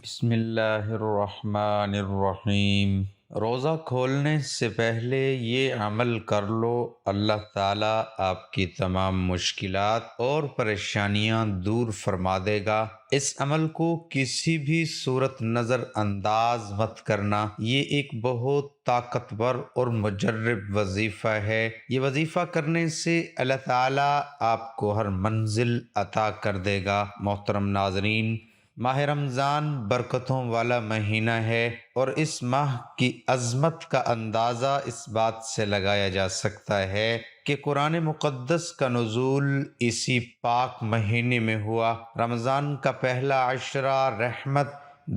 بسم اللہ الرحمن الرحیم۔ روزہ کھولنے سے پہلے یہ عمل کر لو، اللہ تعالیٰ آپ کی تمام مشکلات اور پریشانیاں دور فرما دے گا۔ اس عمل کو کسی بھی صورت نظر انداز مت کرنا، یہ ایک بہت طاقتور اور مجرب وظیفہ ہے۔ یہ وظیفہ کرنے سے اللہ تعالیٰ آپ کو ہر منزل عطا کر دے گا۔ محترم ناظرین، ماہ رمضان برکتوں والا مہینہ ہے، اور اس ماہ کی عظمت کا اندازہ اس بات سے لگایا جا سکتا ہے کہ قرآن مقدس کا نزول اسی پاک مہینے میں ہوا۔ رمضان کا پہلا عشرہ رحمت،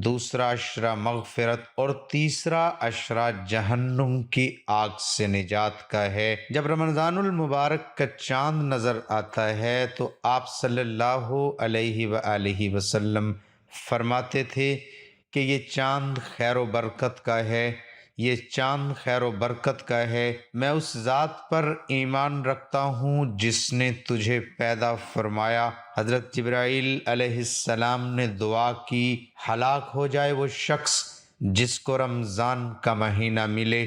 دوسرا عشرہ مغفرت اور تیسرا عشرہ جہنم کی آگ سے نجات کا ہے۔ جب رمضان المبارک کا چاند نظر آتا ہے تو آپ صلی اللہ علیہ وآلہ وسلم فرماتے تھے کہ یہ چاند خیر و برکت کا ہے، یہ چاند خیر و برکت کا ہے۔ میں اس ذات پر ایمان رکھتا ہوں جس نے تجھے پیدا فرمایا۔ حضرت جبرائیل علیہ السلام نے دعا کی، ہلاک ہو جائے وہ شخص جس کو رمضان کا مہینہ ملے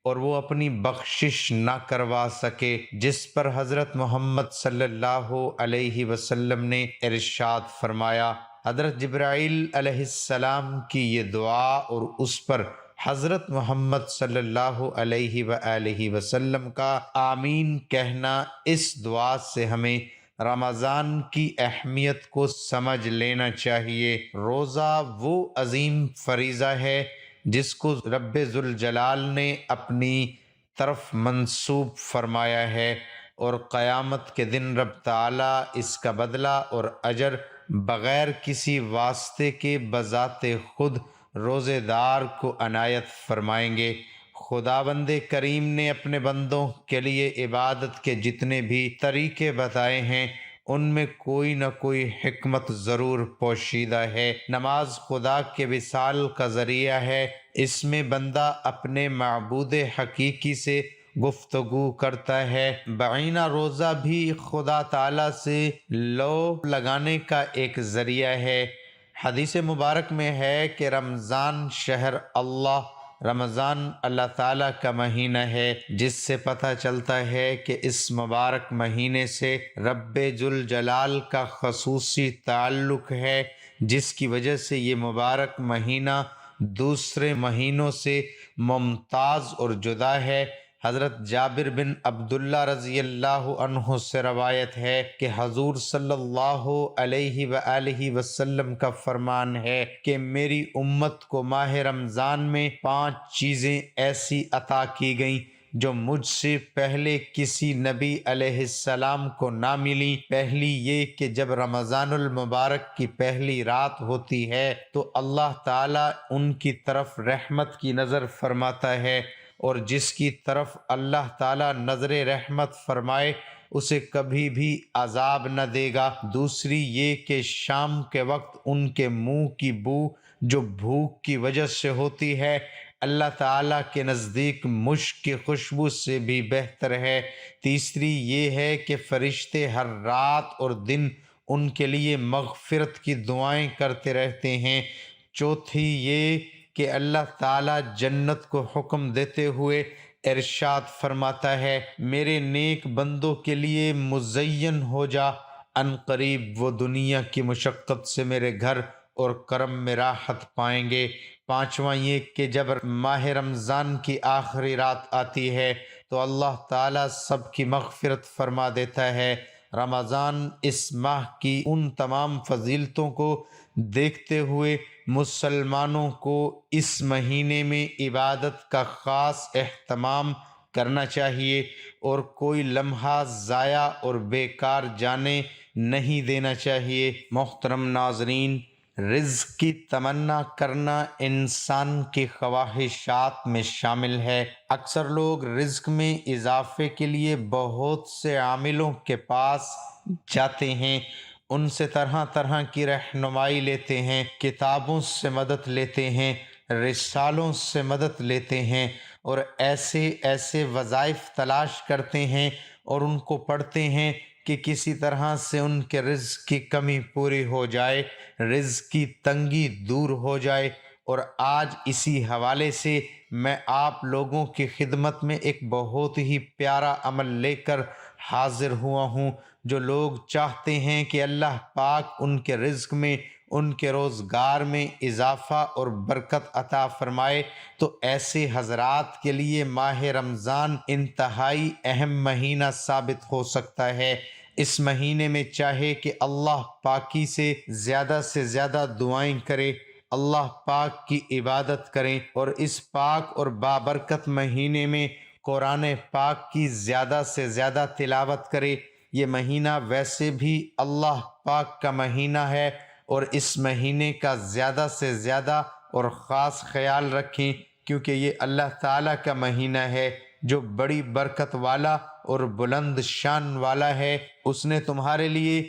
اور وہ اپنی بخشش نہ کروا سکے، جس پر حضرت محمد صلی اللہ علیہ وسلم نے ارشاد فرمایا۔ حضرت جبرائیل علیہ السلام کی یہ دعا اور اس پر حضرت محمد صلی اللہ علیہ وآلہ وسلم کا آمین کہنا، اس دعا سے ہمیں رمضان کی اہمیت کو سمجھ لینا چاہیے۔ روزہ وہ عظیم فریضہ ہے جس کو رب ذوالجلال نے اپنی طرف منسوب فرمایا ہے، اور قیامت کے دن رب تعالیٰ اس کا بدلہ اور اجر بغیر کسی واسطے کے بذات خود روزے دار کو عنایت فرمائیں گے۔ خداوند کریم نے اپنے بندوں کے لیے عبادت کے جتنے بھی طریقے بتائے ہیں، ان میں کوئی نہ کوئی حکمت ضرور پوشیدہ ہے۔ نماز خدا کے وصال کا ذریعہ ہے، اس میں بندہ اپنے معبود حقیقی سے گفتگو کرتا ہے۔ بعینہ روزہ بھی خدا تعالیٰ سے لو لگانے کا ایک ذریعہ ہے۔ حدیث مبارک میں ہے کہ رمضان اللہ تعالیٰ کا مہینہ ہے، جس سے پتہ چلتا ہے کہ اس مبارک مہینے سے رب ذوالجلال کا خصوصی تعلق ہے، جس کی وجہ سے یہ مبارک مہینہ دوسرے مہینوں سے ممتاز اور جدا ہے۔ حضرت جابر بن عبداللہ رضی اللہ عنہ سے روایت ہے کہ حضور صلی اللہ علیہ وآلہ وسلم کا فرمان ہے کہ میری امت کو ماہ رمضان میں 5 چیزیں ایسی عطا کی گئیں جو مجھ سے پہلے کسی نبی علیہ السلام کو نہ ملی۔ پہلی یہ کہ جب رمضان المبارک کی پہلی رات ہوتی ہے تو اللہ تعالیٰ ان کی طرف رحمت کی نظر فرماتا ہے، اور جس کی طرف اللہ تعالیٰ نظر رحمت فرمائے اسے کبھی بھی عذاب نہ دے گا۔ دوسری یہ کہ شام کے وقت ان کے منہ کی بو جو بھوک کی وجہ سے ہوتی ہے، اللہ تعالیٰ کے نزدیک مشک کی خوشبو سے بھی بہتر ہے۔ تیسری یہ ہے کہ فرشتے ہر رات اور دن ان کے لیے مغفرت کی دعائیں کرتے رہتے ہیں۔ چوتھی یہ کہ اللہ تعالیٰ جنت کو حکم دیتے ہوئے ارشاد فرماتا ہے، میرے نیک بندوں کے لیے مزین ہو جا، ان قریب وہ دنیا کی مشقت سے میرے گھر اور کرم میں راحت پائیں گے۔ پانچواں یہ کہ جب ماہ رمضان کی آخری رات آتی ہے تو اللہ تعالیٰ سب کی مغفرت فرما دیتا ہے۔ رمضان اس ماہ کی ان تمام فضیلتوں کو دیکھتے ہوئے مسلمانوں کو اس مہینے میں عبادت کا خاص اہتمام کرنا چاہیے، اور کوئی لمحہ ضائع اور بیکار جانے نہیں دینا چاہیے۔ محترم ناظرین، رزق کی تمنا کرنا انسان کی خواہشات میں شامل ہے۔ اکثر لوگ رزق میں اضافے کے لیے بہت سے عاملوں کے پاس جاتے ہیں، ان سے طرح طرح کی رہنمائی لیتے ہیں، کتابوں سے مدد لیتے ہیں، رسالوں سے مدد لیتے ہیں، اور ایسے وظائف تلاش کرتے ہیں اور ان کو پڑھتے ہیں کہ کسی طرح سے ان کے رزق کی کمی پوری ہو جائے، رزق کی تنگی دور ہو جائے۔ اور آج اسی حوالے سے میں آپ لوگوں کی خدمت میں ایک بہت ہی پیارا عمل لے کر حاضر ہوا ہوں۔ جو لوگ چاہتے ہیں کہ اللہ پاک ان کے رزق میں، ان کے روزگار میں اضافہ اور برکت عطا فرمائے، تو ایسے حضرات کے لیے ماہ رمضان انتہائی اہم مہینہ ثابت ہو سکتا ہے۔ اس مہینے میں چاہے کہ اللہ پاکی سے زیادہ دعائیں کرے، اللہ پاک کی عبادت کریں، اور اس پاک اور بابرکت مہینے میں قرآن پاک کی زیادہ سے زیادہ تلاوت کرے۔ یہ مہینہ ویسے بھی اللہ پاک کا مہینہ ہے، اور اس مہینے کا زیادہ سے زیادہ اور خاص خیال رکھیں، کیونکہ یہ اللہ تعالیٰ کا مہینہ ہے جو بڑی برکت والا اور بلند شان والا ہے۔ اس نے تمہارے لیے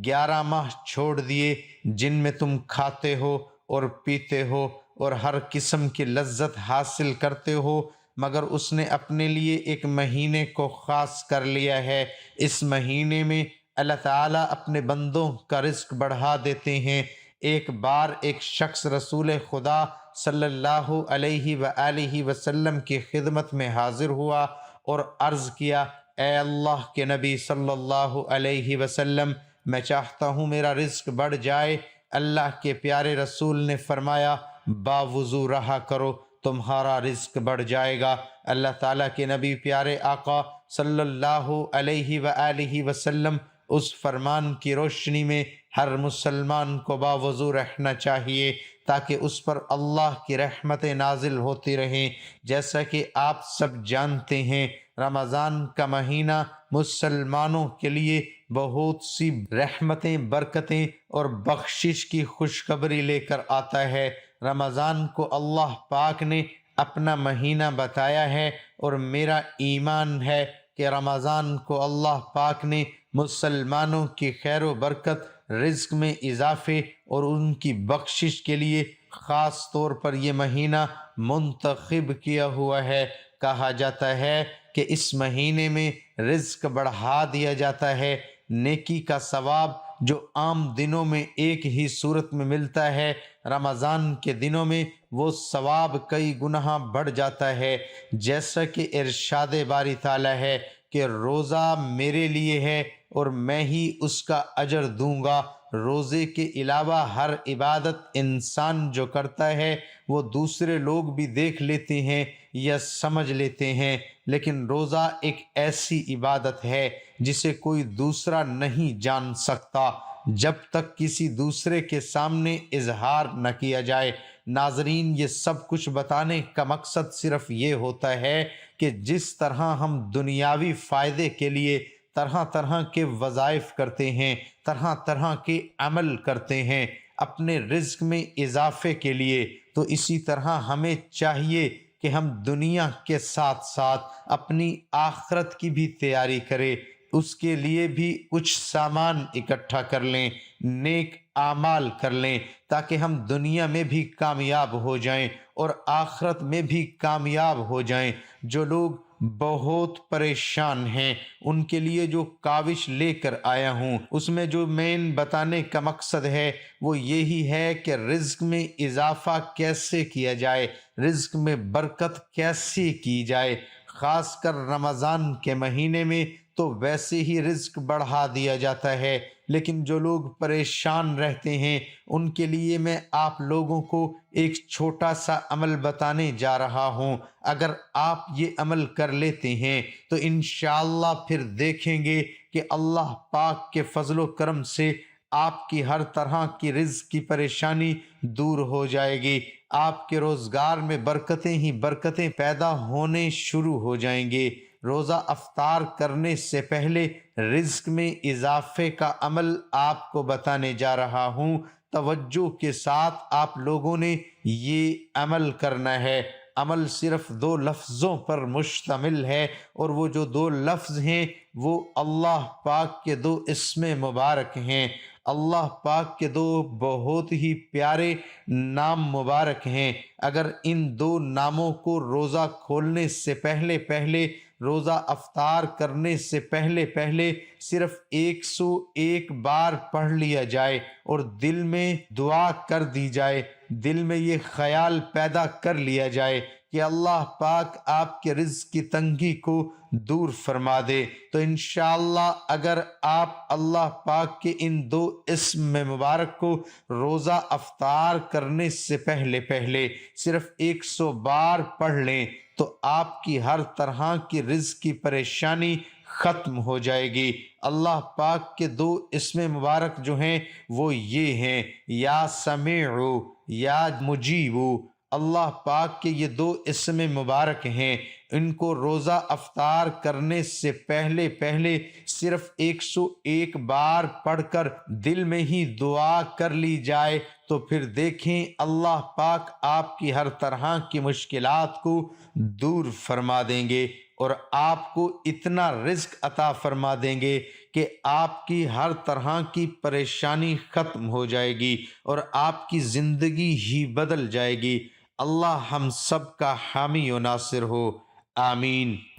11 ماہ چھوڑ دیے جن میں تم کھاتے ہو اور پیتے ہو اور ہر قسم کی لذت حاصل کرتے ہو، مگر اس نے اپنے لیے ایک مہینے کو خاص کر لیا ہے۔ اس مہینے میں اللہ تعالیٰ اپنے بندوں کا رزق بڑھا دیتے ہیں۔ ایک بار ایک شخص رسول خدا صلی اللہ علیہ وآلہ وسلم کی خدمت میں حاضر ہوا اور عرض کیا، اے اللہ کے نبی صلی اللہ علیہ وسلم، میں چاہتا ہوں میرا رزق بڑھ جائے۔ اللہ کے پیارے رسول نے فرمایا، باوضو رہا کرو، تمہارا رزق بڑھ جائے گا۔ اللہ تعالیٰ کے نبی پیارے آقا صلی اللہ علیہ وآلہ وسلم اس فرمان کی روشنی میں ہر مسلمان کو باوضو رہنا چاہیے تاکہ اس پر اللہ کی رحمتیں نازل ہوتی رہیں۔ جیسا کہ آپ سب جانتے ہیں، رمضان کا مہینہ مسلمانوں کے لیے بہت سی رحمتیں، برکتیں اور بخشش کی خوشخبری لے کر آتا ہے۔ رمضان کو اللہ پاک نے اپنا مہینہ بتایا ہے، اور میرا ایمان ہے کہ رمضان کو اللہ پاک نے مسلمانوں کی خیر و برکت، رزق میں اضافے اور ان کی بخشش کے لیے خاص طور پر یہ مہینہ منتخب کیا ہوا ہے۔ کہا جاتا ہے کہ اس مہینے میں رزق بڑھا دیا جاتا ہے۔ نیکی کا ثواب جو عام دنوں میں ایک ہی صورت میں ملتا ہے، رمضان کے دنوں میں وہ ثواب کئی گنا بڑھ جاتا ہے۔ جیسا کہ ارشاد باری تعالیٰ ہے کہ روزہ میرے لیے ہے اور میں ہی اس کا اجر دوں گا۔ روزے کے علاوہ ہر عبادت انسان جو کرتا ہے وہ دوسرے لوگ بھی دیکھ لیتے ہیں یا سمجھ لیتے ہیں، لیکن روزہ ایک ایسی عبادت ہے جسے کوئی دوسرا نہیں جان سکتا جب تک کسی دوسرے کے سامنے اظہار نہ کیا جائے۔ ناظرین، یہ سب کچھ بتانے کا مقصد صرف یہ ہوتا ہے کہ جس طرح ہم دنیاوی فائدے کے لیے طرح طرح کے وظائف کرتے ہیں، طرح طرح کے عمل کرتے ہیں اپنے رزق میں اضافے کے لیے، تو اسی طرح ہمیں چاہیے کہ ہم دنیا کے ساتھ ساتھ اپنی آخرت کی بھی تیاری کریں، اس کے لیے بھی کچھ سامان اکٹھا کر لیں، نیک اعمال کر لیں، تاکہ ہم دنیا میں بھی کامیاب ہو جائیں اور آخرت میں بھی کامیاب ہو جائیں۔ جو لوگ بہت پریشان ہیں ان کے لیے جو کاوش لے کر آیا ہوں، اس میں جو مین بتانے کا مقصد ہے وہ یہی ہے کہ رزق میں اضافہ کیسے کیا جائے، رزق میں برکت کیسے کی جائے۔ خاص کر رمضان کے مہینے میں تو ویسے ہی رزق بڑھا دیا جاتا ہے، لیکن جو لوگ پریشان رہتے ہیں ان کے لیے میں آپ لوگوں کو ایک چھوٹا سا عمل بتانے جا رہا ہوں۔ اگر آپ یہ عمل کر لیتے ہیں تو انشاءاللہ پھر دیکھیں گے کہ اللہ پاک کے فضل و کرم سے آپ کی ہر طرح کی رزق کی پریشانی دور ہو جائے گی، آپ کے روزگار میں برکتیں ہی برکتیں پیدا ہونے شروع ہو جائیں گے۔ روزہ افطار کرنے سے پہلے رزق میں اضافے کا عمل آپ کو بتانے جا رہا ہوں۔ توجہ کے ساتھ آپ لوگوں نے یہ عمل کرنا ہے۔ عمل صرف 2 لفظوں پر مشتمل ہے، اور وہ جو 2 لفظ ہیں وہ اللہ پاک کے 2 اسم مبارک ہیں۔ اللہ پاک کے 2 بہت ہی پیارے نام مبارک ہیں۔ اگر ان 2 ناموں کو روزہ کھولنے سے پہلے روزہ افطار کرنے سے پہلے پہلے صرف 101 بار پڑھ لیا جائے اور دل میں دعا کر دی جائے، دل میں یہ خیال پیدا کر لیا جائے کہ اللہ پاک آپ کے رزق کی تنگی کو دور فرما دے، تو انشاءاللہ اگر آپ اللہ پاک کے ان 2 اسم مبارک کو روزہ افطار کرنے سے پہلے پہلے صرف 100 بار پڑھ لیں تو آپ کی ہر طرح کی رزق کی پریشانی ختم ہو جائے گی۔ اللہ پاک کے 2 اسم مبارک جو ہیں وہ یہ ہیں، یا سمیع یا مجیب۔ اللہ پاک کے یہ 2 اسم مبارک ہیں، ان کو روزہ افطار کرنے سے پہلے پہلے صرف 101 بار پڑھ کر دل میں ہی دعا کر لی جائے تو پھر دیکھیں اللہ پاک آپ کی ہر طرح کی مشکلات کو دور فرما دیں گے اور آپ کو اتنا رزق عطا فرما دیں گے کہ آپ کی ہر طرح کی پریشانی ختم ہو جائے گی اور آپ کی زندگی ہی بدل جائے گی۔ اللہ ہم سب کا حامی و ناصر ہو، آمین۔